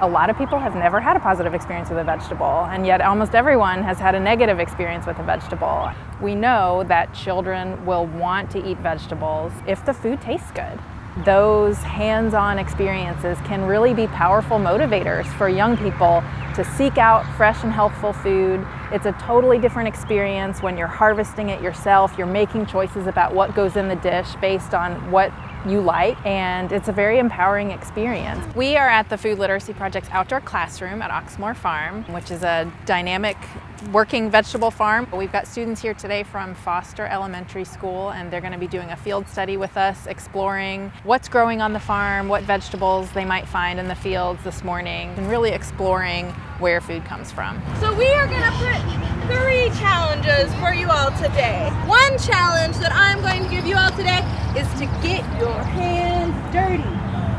A lot of people have never had a positive experience with a vegetable, and yet almost everyone has had a negative experience with a vegetable. We know that children will want to eat vegetables if the food tastes good. Those hands-on experiences can really be powerful motivators for young people to seek out fresh and healthful food. It's a totally different experience when you're harvesting it yourself. You're making choices about what goes in the dish based on what you like, and it's a very empowering experience. We are at the Food Literacy Project's outdoor classroom at Oxmoor Farm, which is a dynamic working vegetable farm. We've got students here today from Foster Elementary School, and they're going to be doing a field study with us, exploring what's growing on the farm, what vegetables they might find in the fields this morning, and really exploring where food comes from. So we are going to put 3 challenges for you all today. One challenge that I'm going to give you all today is to get your hands dirty.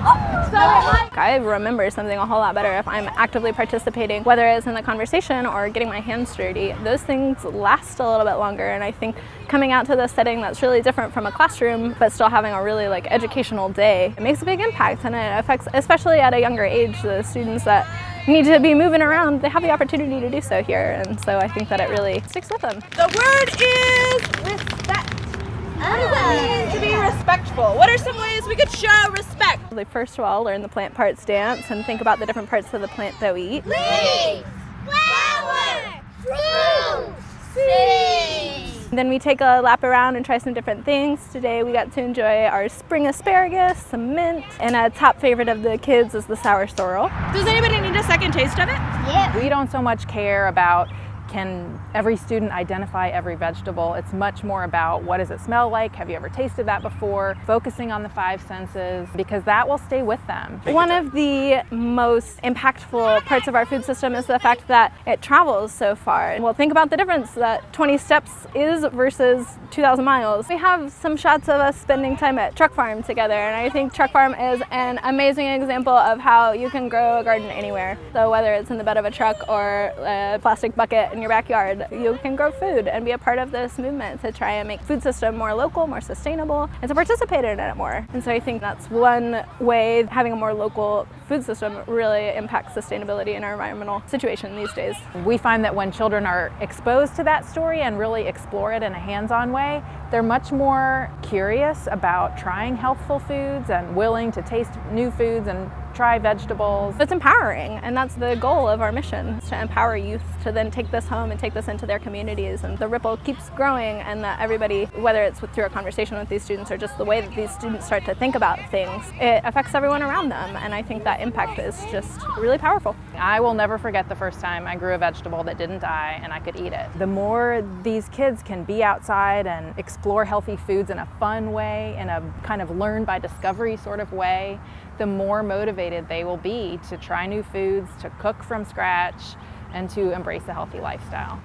I remember something a whole lot better if I'm actively participating, whether it's in the conversation or getting my hands dirty. Those things last a little bit longer, and I think coming out to this setting that's really different from a classroom but still having a really educational day, it makes a big impact, and it affects, especially at a younger age, the students that need to be moving around. They have the opportunity to do so here, and so I think that it really sticks with them. The word is respect. What does it mean to be respectful? What are some ways we could show respect? First of all, learn the plant parts dance and think about the different parts of the plant that we eat. Leaves, flower, fruit, seeds. Then we take a lap around and try some different things. Today we got to enjoy our spring asparagus, some mint, and a top favorite of the kids is the sour sorrel. Does anybody need a second taste of it? Yeah. We don't so much care about can every student identify every vegetable. It's much more about what does it smell like, have you ever tasted that before, focusing on the 5 senses, because that will stay with them. One of the most impactful parts of our food system is the fact that it travels so far. Well, think about the difference that 20 steps is versus 2,000 miles. We have some shots of us spending time at Truck Farm together, and I think Truck Farm is an amazing example of how you can grow a garden anywhere. So whether it's in the bed of a truck or a plastic bucket in your backyard, you can grow food and be a part of this movement to try and make food system more local, more sustainable, and to participate in it more. And so I think that's one way having a more local food system really impacts sustainability in our environmental situation these days. We find that when children are exposed to that story and really explore it in a hands-on way, they're much more curious about trying healthful foods and willing to taste new foods and try vegetables. It's empowering, and that's the goal of our mission, is to empower youth to then take this home and take this into their communities, and the ripple keeps growing, and that everybody, whether it's through a conversation with these students or just the way that these students start to think about things, it affects everyone around them, and I think that impact is just really powerful. I will never forget the first time I grew a vegetable that didn't die and I could eat it. The more these kids can be outside and explore healthy foods in a fun way, in a kind of learn by discovery sort of way, the more motivated they will be to try new foods, to cook from scratch, and to embrace a healthy lifestyle.